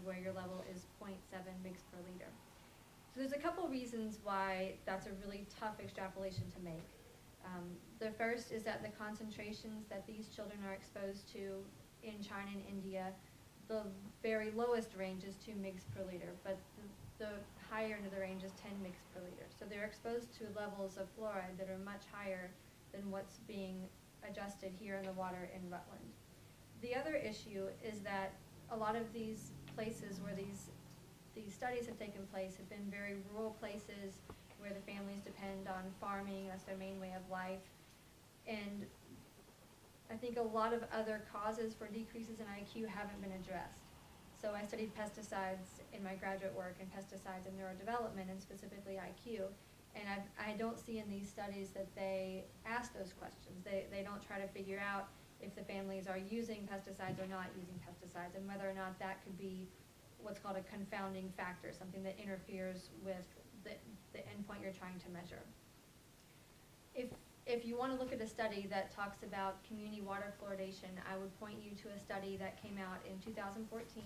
where your level is 0.7 mg per liter. So there's a couple reasons why that's a really tough extrapolation to make. The first is that the concentrations that these children are exposed to in China and India, the very lowest range is 2 mg per liter, but the higher end of the range is 10 mg per liter. So they're exposed to levels of fluoride that are much higher than what's being adjusted here in the water in Rutland. The other issue is that a lot of these places where these studies have taken place have been very rural places where the families depend on farming, that's their main way of life. And I think a lot of other causes for decreases in IQ haven't been addressed. So I studied pesticides in my graduate work and pesticides in neurodevelopment and specifically IQ. And I don't see in these studies that they ask those questions. They don't try to figure out if the families are using pesticides or not using pesticides and whether or not that could be what's called a confounding factor, something that interferes with the endpoint you're trying to measure. If you want to look at a study that talks about community water fluoridation, I would point you to a study that came out in 2014.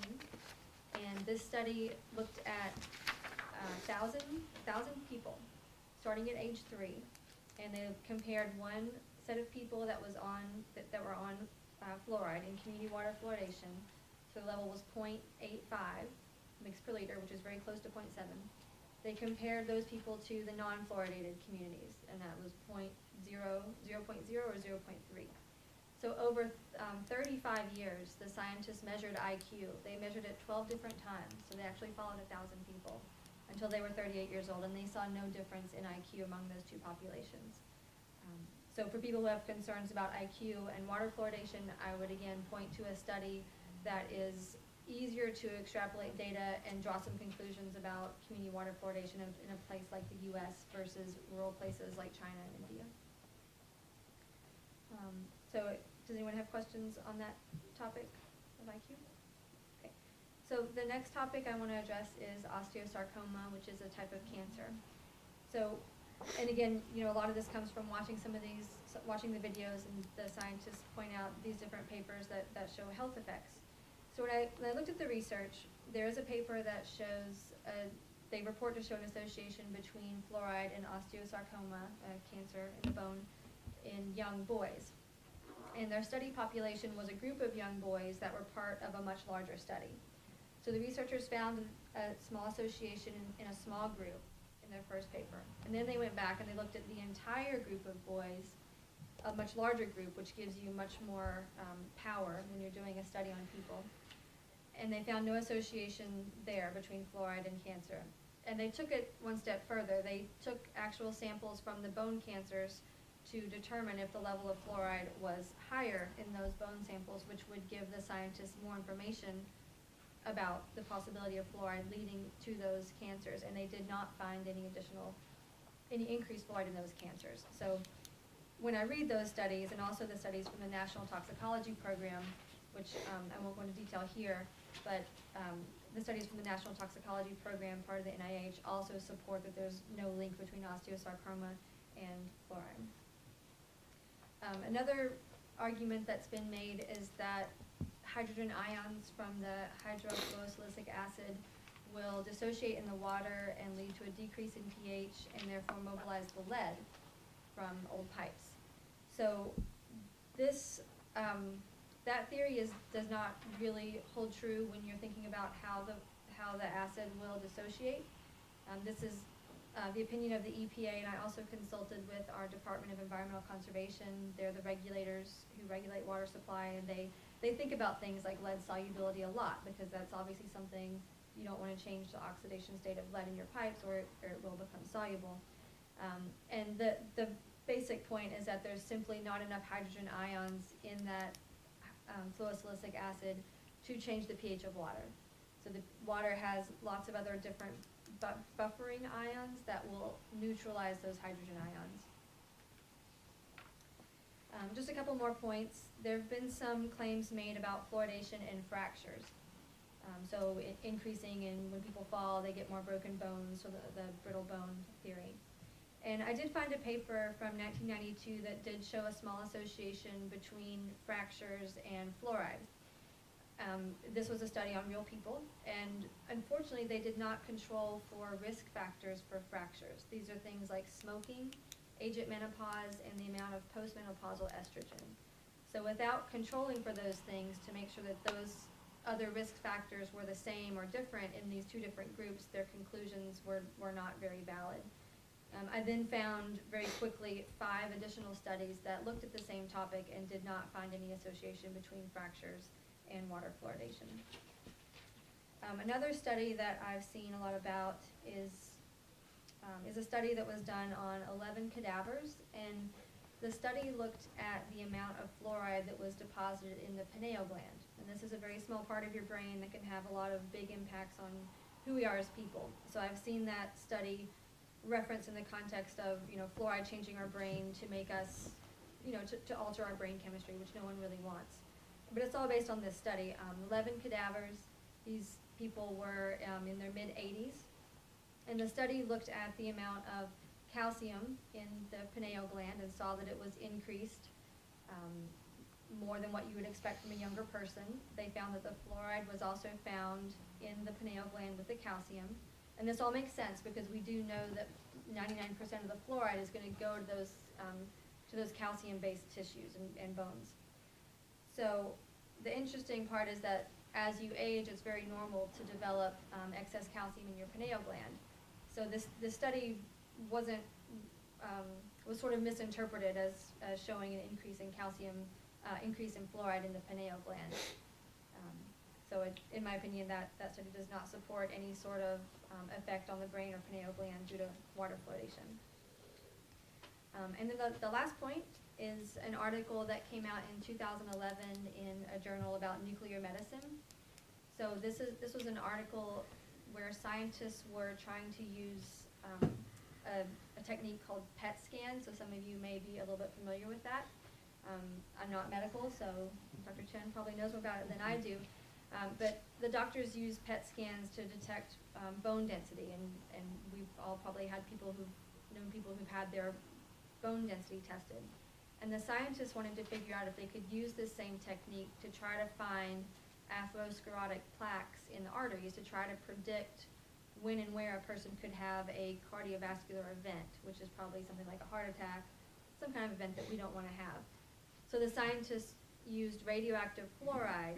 And this study looked at 1,000 people starting at age 3. And they compared one set of people that was on that were on fluoride in community water fluoridation. So the level was 0.85 mg per liter, which is very close to 0.7. They compared those people to the non-fluoridated communities, and that was 0.0 or 0.3. So over 35 years, the scientists measured IQ. They measured it 12 different times, so they actually followed 1,000 people until they were 38 years old, and they saw no difference in IQ among those two populations. So for people who have concerns about IQ and water fluoridation, I would again point to a study that is easier to extrapolate data and draw some conclusions about community water fluoridation in a place like the U.S. versus rural places like China and India. So does anyone have questions on that topic of IQ? Okay. So the next topic I want to address is osteosarcoma, which is a type of cancer. So, and again, you know, a lot of this comes from watching watching the videos, and the scientists point out these different papers that show health effects. So when I looked at the research, there is a paper that shows, they report to show an association between fluoride and osteosarcoma, cancer in the bone, in young boys. And their study population was a group of young boys that were part of a much larger study. So the researchers found a small association in a small group in their first paper. And then they went back and they looked at the entire group of boys, a much larger group, which gives you much more power when you're doing a study on people. And they found no association there between fluoride and cancer. And they took it one step further. They took actual samples from the bone cancers to determine if the level of fluoride was higher in those bone samples, which would give the scientists more information about the possibility of fluoride leading to those cancers. And they did not find any increased fluoride in those cancers. So when I read those studies, and also the studies from the National Toxicology Program, which I won't go into detail here, but the studies from the National Toxicology Program, part of the NIH, also support that there's no link between osteosarcoma and fluoride. Another argument that's been made is that hydrogen ions from the hydrofluorosilicic acid will dissociate in the water and lead to a decrease in pH and therefore mobilize the lead from old pipes. So this that theory does not really hold true when you're thinking about how the acid will dissociate. This is the opinion of the EPA, and I also consulted with our Department of Environmental Conservation. They're the regulators who regulate water supply, and they think about things like lead solubility a lot, because that's obviously something you don't want to change the oxidation state of lead in your pipes, or it will become soluble. And the basic point is that there's simply not enough hydrogen ions in that fluorosilicic acid to change the pH of water. So the water has lots of other different buffering ions that will neutralize those hydrogen ions. Just a couple more points. There have been some claims made about fluoridation and fractures. So increasing in when people fall, they get more broken bones, so the brittle bone theory. And I did find a paper from 1992 that did show a small association between fractures and fluoride. This was a study on real people, and unfortunately they did not control for risk factors for fractures. These are things like smoking, age at menopause, and the amount of postmenopausal estrogen. So without controlling for those things to make sure that those other risk factors were the same or different in these two different groups, their conclusions were not very valid. I then found very quickly 5 additional studies that looked at the same topic and did not find any association between fractures and water fluoridation. Another study that I've seen a lot about is a study that was done on 11 cadavers, and the study looked at the amount of fluoride that was deposited in the pineal gland. And this is a very small part of your brain that can have a lot of big impacts on who we are as people. So I've seen that study referenced in the context of, fluoride changing our brain to make us, to alter our brain chemistry, which no one really wants. But it's all based on this study. 11 cadavers. These people were in their mid-80s. And the study looked at the amount of calcium in the pineal gland and saw that it was increased more than what you would expect from a younger person. They found that the fluoride was also found in the pineal gland with the calcium. And this all makes sense because we do know that 99% of the fluoride is going to go to those calcium-based tissues and bones. So the interesting part is that as you age, it's very normal to develop excess calcium in your pineal gland. So this study was sort of misinterpreted as showing an increase in calcium, increase in fluoride in the pineal gland. So in my opinion, that study does not support any sort of effect on the brain or pineal gland due to water fluoridation. And then the last point is an article that came out in 2011 in a journal about nuclear medicine. So this was an article where scientists were trying to use a technique called PET scan. So some of you may be a little bit familiar with that. I'm not medical, so Dr. Chen probably knows more about it than I do. But the doctors use PET scans to detect bone density, and we've all probably had known people who've had their bone density tested. And the scientists wanted to figure out if they could use this same technique to try to find atherosclerotic plaques in the arteries to try to predict when and where a person could have a cardiovascular event, which is probably something like a heart attack, some kind of event that we don't want to have. So the scientists used radioactive fluoride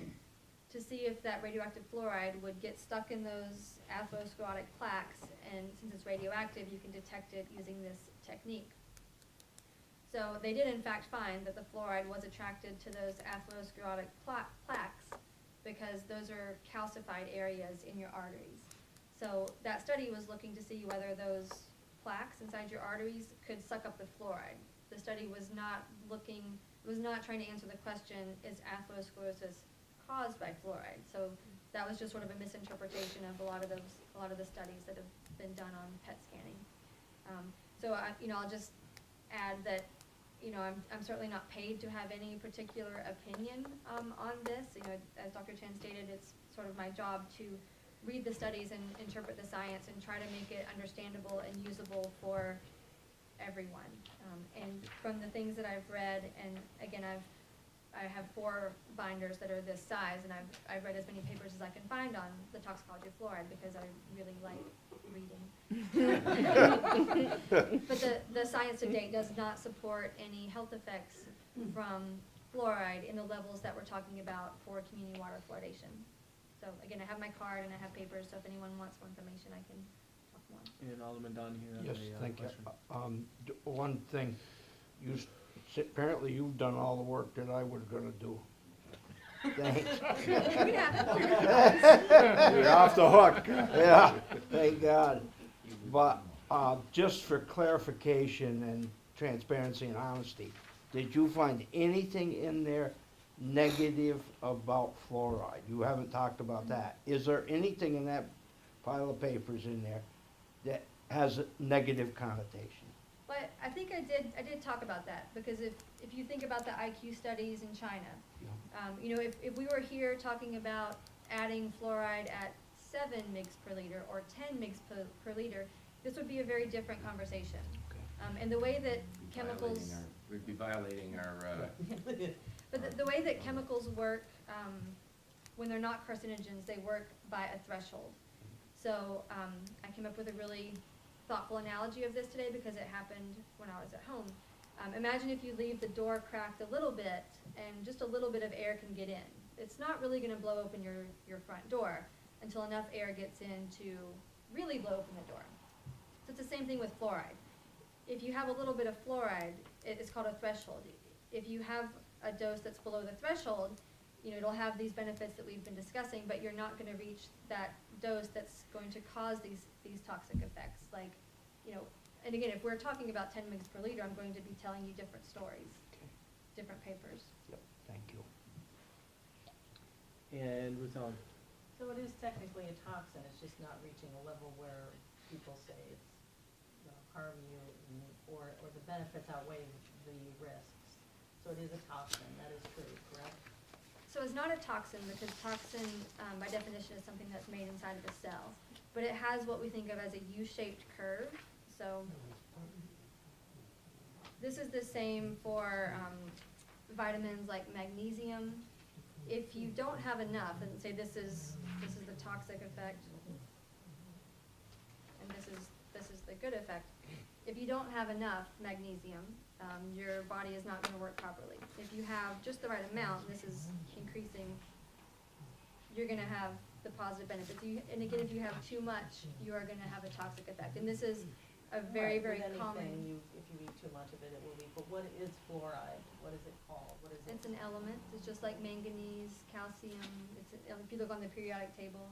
to see if that radioactive fluoride would get stuck in those atherosclerotic plaques, and since it's radioactive, you can detect it using this technique. So they did in fact find that the fluoride was attracted to those atherosclerotic plaques because those are calcified areas in your arteries. So that study was looking to see whether those plaques inside your arteries could suck up the fluoride. The study was not trying to answer the question, is atherosclerosis caused by fluoride? So that was just sort of a misinterpretation of a lot of the studies that have been done on PET scanning. I'll just add that I'm certainly not paid to have any particular opinion on this. As Dr. Chen stated, it's sort of my job to read the studies and interpret the science and try to make it understandable and usable for everyone. And from the things that I've read, and again, I have 4 binders that are this size, and I've read as many papers as I can find on the toxicology of fluoride because I really like reading. But the science to date does not support any health effects from fluoride in the levels that we're talking about for community water fluoridation. So again, I have my card and I have papers, so if anyone wants more information, I can talk more. And Alderman Dunn here. Yes, thank you. Question. One thing, apparently you've done all the work that I was gonna do. Thanks. You're off the hook. Yeah, thank God. But just for clarification and transparency and honesty, did you find anything in there negative about fluoride? You haven't talked about that. Is there anything in that pile of papers in there that has a negative connotation? But I think I did talk about that, because if you think about the IQ studies in China, if we were here talking about adding fluoride at 7 mg per liter or 10 mg per liter, this would be a very different conversation. Okay. And the way that chemicals... We'd be violating our... But the way that chemicals work when they're not carcinogens, they work by a threshold. So I came up with a really thoughtful analogy of this today because it happened when I was at home. Imagine if you leave the door cracked a little bit and just a little bit of air can get in. It's not really going to blow open your front door until enough air gets in to really blow open the door. So it's the same thing with fluoride. If you have a little bit of fluoride, it's called a threshold. If you have a dose that's below the threshold, it'll have these benefits that we've been discussing, but you're not going to reach that dose that's going to cause these toxic effects. Like, and again, if we're talking about 10 mg per liter, I'm going to be telling you different stories, Okay. different papers. Yep, thank you. And Rutland. So it is technically a toxin, it's just not reaching a level where people say it's gonna harm you or the benefits outweigh the risks. So it is a toxin, that is true, correct? So it's not a toxin because toxin, by definition, is something that's made inside of a cell. But it has what we think of as a U-shaped curve. So this is the same for vitamins like magnesium. If you don't have enough, and say this is the toxic effect, and this is the good effect. If you don't have enough magnesium, your body is not going to work properly. If you have just the right amount, this is increasing, you're going to have the positive benefits. And again, if you have too much, you are going to have a toxic effect. And this is a very, Right, very with common. anything, if you eat too much of it, it will leak. But what is fluoride? What is it called? What is it? It's an element. It's just like manganese, calcium. If you look on the periodic table.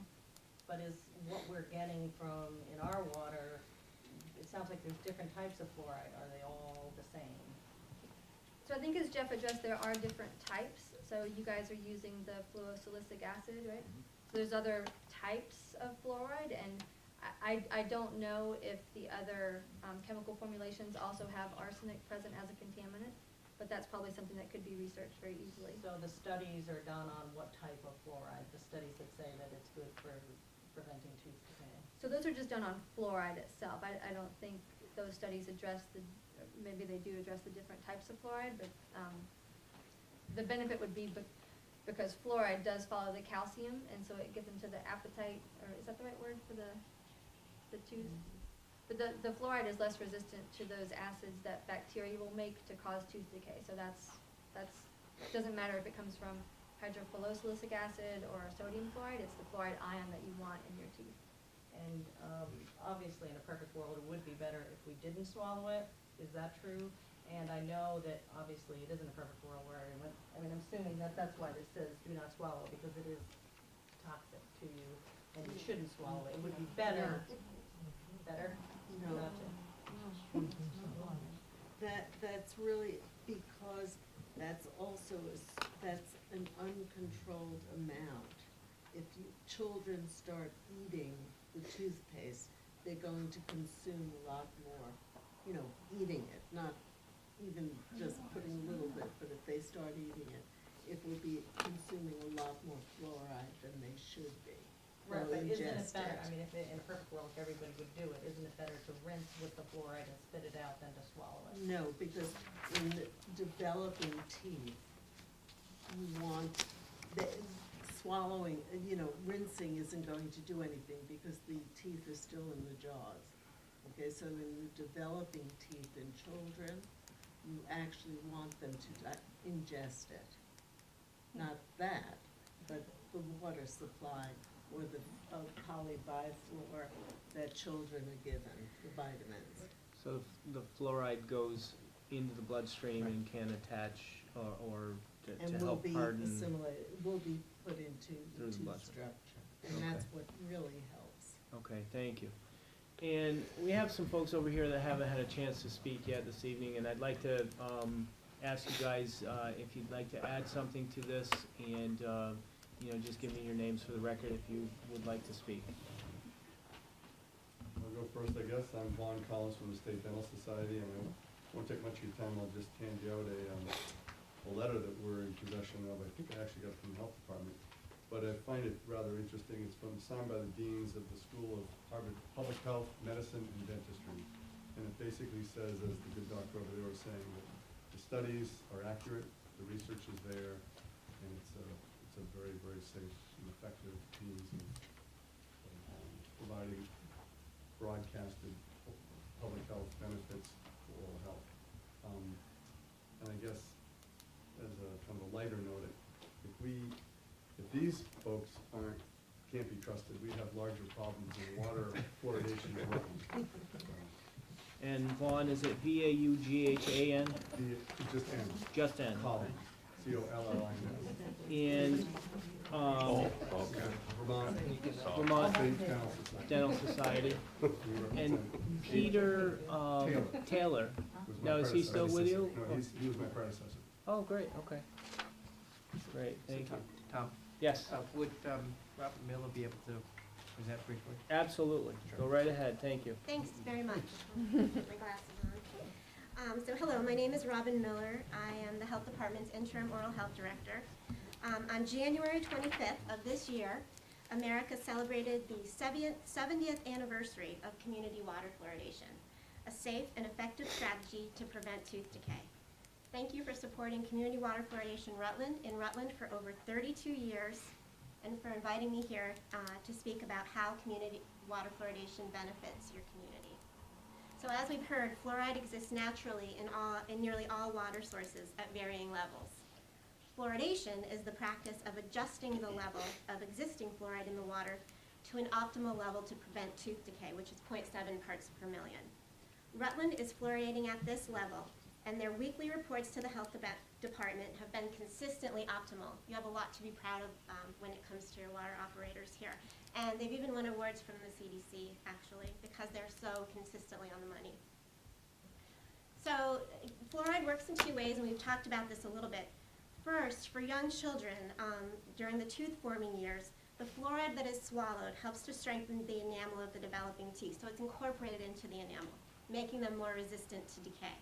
But is what we're getting from in our water, it sounds like there's different types of fluoride. Are they all the same? So I think as Jeff addressed, there are different types. So you guys are using the fluosilicic acid, right? So there's other types of fluoride, and I don't know if the other chemical formulations also have arsenic present as a contaminant, but that's probably something that could be researched very easily. So the studies are done on what type of fluoride? The studies that say that it's good for preventing tooth decay? So those are just done on fluoride itself. I don't think those studies address maybe they do address the different types of fluoride, but the benefit would be because fluoride does follow the calcium, and so it gets into the appetite, or is that the right word for the tooth? But the fluoride is less resistant to those acids that bacteria will make to cause tooth decay. So that's doesn't matter if it comes from hydrofluorosilicic acid or sodium fluoride, it's the fluoride ion that you want in your teeth. And obviously, in a perfect world, it would be better if we didn't swallow it. Is that true? And I know that obviously it isn't a perfect world where everyone, I mean, I'm assuming that that's why this says do not swallow, because it is toxic to you and you shouldn't swallow it. It would be better. Better? No. Gotcha. That's really because that's also, that's an uncontrolled amount. If children start eating the toothpaste, they're going to consume a lot more, eating it, not even just putting a little bit, but if they start eating it, it will be consuming a lot more fluoride than they should be. Right, Or but isn't it ingest better, it. I mean, if in a perfect world, if everybody would do it, isn't it better to rinse with the fluoride and spit it out than to swallow it? No, because in developing teeth, you want, swallowing, rinsing isn't going to do anything because the teeth are still in the jaws. Okay, so in the developing teeth in children, you actually want them to ingest it. Not that, but the water supply or the polybiofluor that children are given, the vitamins. So the fluoride goes into the bloodstream and can attach or And to will help be harden. assimilated, will be put into Through the the tooth bloodstream. structure. And that's what really helps. Okay, thank you. And we have some folks over here that haven't had a chance to speak yet this evening, and I'd like to ask you guys if you'd like to add something to this, and just give me your names for the record if you would like to speak. I'll go first, I guess. I'm Vaughn Collins from the State Dental Society, and I won't take much of your time. I'll just hand you out a letter that we're in possession of. I think I actually got it from the health department. But I find it rather interesting. It's signed by the deans of the School of Harvard Public Health, Medicine, and Dentistry. And it basically says, as the good doctor over there was saying, that the studies are accurate, the research is there, and it's it's a very, very safe and effective means of providing broadcasted public health benefits for oral health. And I guess as a kind of a lighter note, if these folks can't be trusted, we have larger problems in water fluoridation in Rutland. And Vaughn, is it Vaughan? Just N. Just N. Collins, Collins. And, Vermont Vermont State Dental Society. Dental Society. We And represent Peter, Taylor. was my Now, is he still with you? predecessor. No, he was my predecessor. Oh, great, okay. Great, thank you. Tom, Yes, would Robert Miller be able to present briefly? absolutely. Go right ahead, thank you. Thanks very much. Put my glasses on. So hello, my name is Robin Miller. I am the Health Department's Interim Oral Health Director. On January 25th of this year, America celebrated the 70th anniversary of community water fluoridation, a safe and effective strategy to prevent tooth decay. Thank you for supporting community water fluoridation in Rutland for over 32 years, and for inviting me here to speak about how community water fluoridation benefits your community. So as we've heard, fluoride exists naturally in nearly all water sources at varying levels. Fluoridation is the practice of adjusting the level of existing fluoride in the water to an optimal level to prevent tooth decay, which is 0.7 parts per million. Rutland is fluoridating at this level, and their weekly reports to the health department have been consistently optimal. You have a lot to be proud of when it comes to your water operators here. And they've even won awards from the CDC, actually, because they're so consistently on the money. So fluoride works in two ways, and we've talked about this a little bit. First, for young children, during the tooth-forming years, the fluoride that is swallowed helps to strengthen the enamel of the developing teeth, so it's incorporated into the enamel, making them more resistant to decay.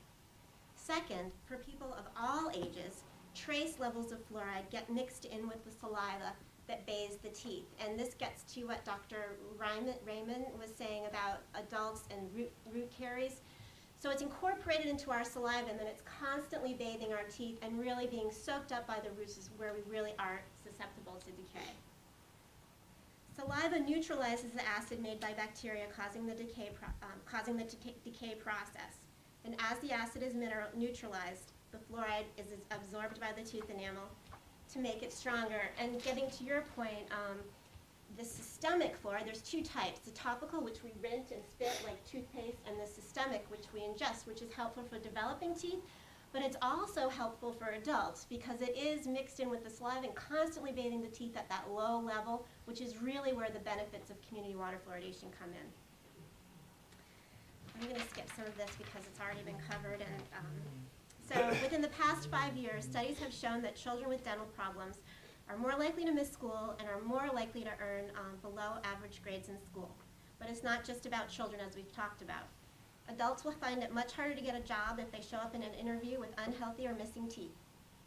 Second, for people of all ages, trace levels of fluoride get mixed in with the saliva that bathes the teeth. And this gets to what Dr. Raymond was saying about adults and root caries. So it's incorporated into our saliva, and then it's constantly bathing our teeth and really being soaked up by the roots, is where we really are susceptible to decay. Saliva neutralizes the acid made by bacteria causing the decay process. And as the acid is neutralized, the fluoride is absorbed by the tooth enamel to make it stronger. And getting to your point, the systemic fluoride, there's two types. The topical, which we rinse and spit like toothpaste, and the systemic, which we ingest, which is helpful for developing teeth. But it's also helpful for adults because it is mixed in with the saliva and constantly bathing the teeth at that low level, which is really where the benefits of community water fluoridation come in. I'm going to skip some of this because it's already been covered. And so within the past 5 years, studies have shown that children with dental problems are more likely to miss school and are more likely to earn below average grades in school. But it's not just about children, as we've talked about. Adults will find it much harder to get a job if they show up in an interview with unhealthy or missing teeth.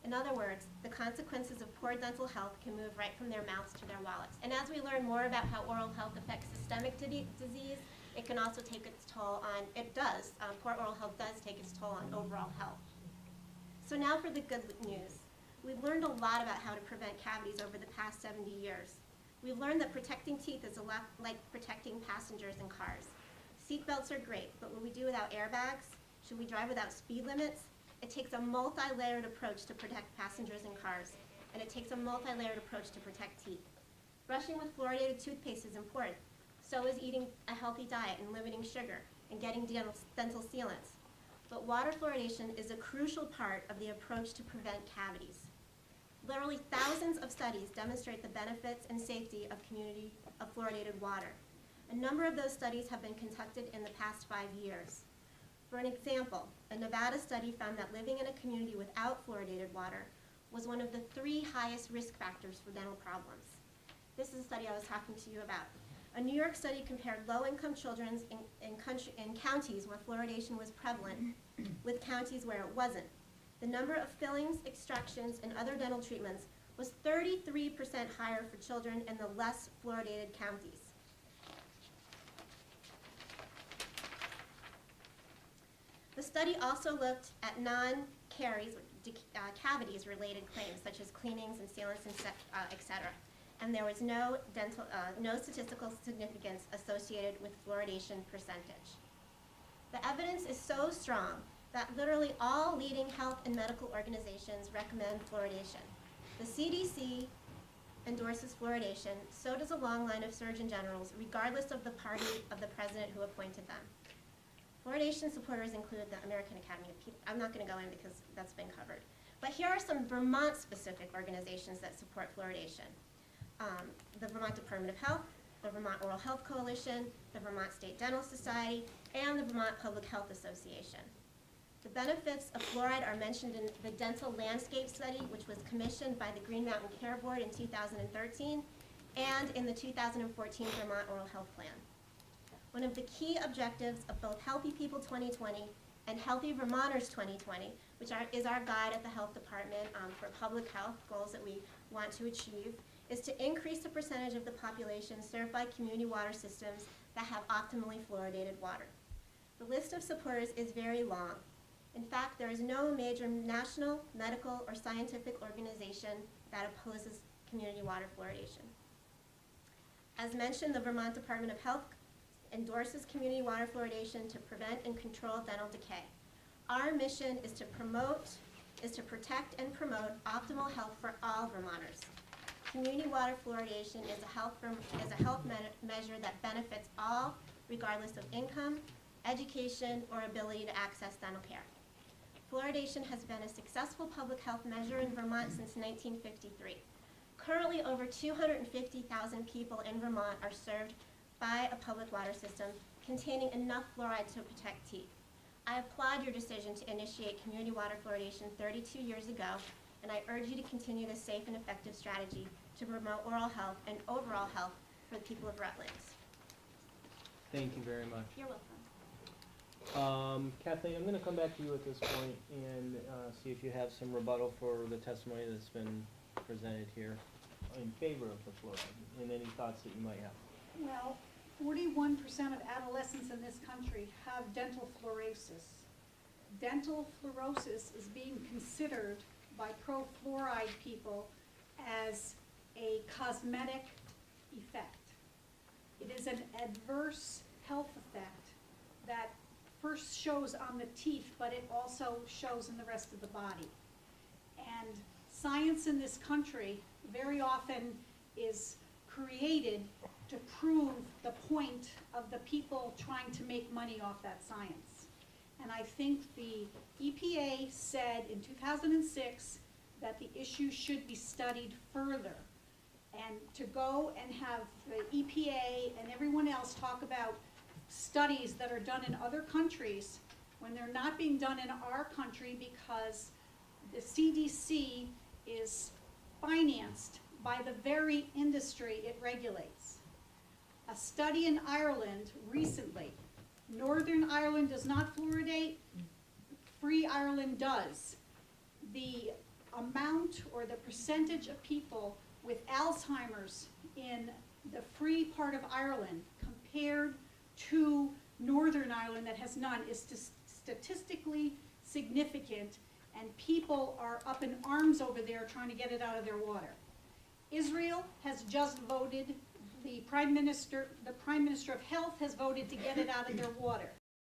In other words, the consequences of poor dental health can move right from their mouths to their wallets. And as we learn more about how oral health affects systemic disease, it can also take its toll on, poor oral health does take its toll on overall health. So now for the good news. We've learned a lot about how to prevent cavities over the past 70 years. We've learned that protecting teeth is a lot like protecting passengers in cars. Seatbelts are great, but what we do without airbags? Should we drive without speed limits? It takes a multi-layered approach to protect passengers in cars, and it takes a multi-layered approach to protect teeth. Brushing with fluoridated toothpaste is important. So is eating a healthy diet and limiting sugar and getting dental sealants. But water fluoridation is a crucial part of the approach to prevent cavities. Literally thousands of studies demonstrate the benefits and safety of fluoridated water. A number of those studies have been conducted in the past 5 years. For an example, a Nevada study found that living in a community without fluoridated water was one of the 3 highest risk factors for dental problems. This is a study I was talking to you about. A New York study compared low-income children in counties where fluoridation was prevalent with counties where it wasn't. The number of fillings, extractions, and other dental treatments was 33% higher for children in the less fluoridated counties. The study also looked at non-caries, cavities-related claims, such as cleanings and sealants, and et cetera. And there was no no statistical significance associated with fluoridation percentage. The evidence is so strong that literally all leading health and medical organizations recommend fluoridation. The CDC endorses fluoridation, so does a long line of Surgeon Generals, regardless of the party of the president who appointed them. Fluoridation supporters include the American Academy of Pediatrics. I'm not going to go in because that's been covered. But here are some Vermont-specific organizations that support fluoridation. The Vermont Department of Health, the Vermont Oral Health Coalition, the Vermont State Dental Society, and the Vermont Public Health Association. The benefits of fluoride are mentioned in the Dental Landscape Study, which was commissioned by the Green Mountain Care Board in 2013, and in the 2014 Vermont Oral Health Plan. One of the key objectives of both Healthy People 2020 and Healthy Vermonters 2020, which is our guide at the Health Department for public health goals that we want to achieve, is to increase the percentage of the population served by community water systems that have optimally fluoridated water. The list of supporters is very long. In fact, there is no major national, medical, or scientific organization that opposes community water fluoridation. As mentioned, the Vermont Department of Health endorses community water fluoridation to prevent and control dental decay. Our mission is to protect and promote optimal health for all Vermonters. Community water fluoridation is a health measure that benefits all, regardless of income, education, or ability to access dental care. Fluoridation has been a successful public health measure in Vermont since 1953. Currently, over 250,000 people in Vermont are served by a public water system containing enough fluoride to protect teeth. I applaud your decision to initiate community water fluoridation 32 years ago, and I urge you to continue this safe and effective strategy to promote oral health and overall health for the people of Rutland. Thank you very much. You're welcome. Kathleen, I'm going to come back to you at this point and see if you have some rebuttal for the testimony that's been presented here in favor of the fluoride, and any thoughts that you might have. Well, 41% of adolescents in this country have dental fluorosis. Dental fluorosis is being considered by pro-fluoride people as a cosmetic effect. It is an adverse health effect that first shows on the teeth, but it also shows in the rest of the body. And science in this country very often is created to prove the point of the people trying to make money off that science. And I think the EPA said in 2006 that the issue should be studied further. And to go and have the EPA and everyone else talk about studies that are done in other countries when they're not being done in our country because the CDC is financed by the very industry it regulates. A study in Ireland recently, Northern Ireland does not fluoridate, Free Ireland does. The amount or the percentage of people with Alzheimer's in the free part of Ireland compared to Northern Ireland that has none is statistically significant, and people are up in arms over there trying to get it out of their water. Israel has just voted, the Prime Minister of Health has voted to get it out of their water.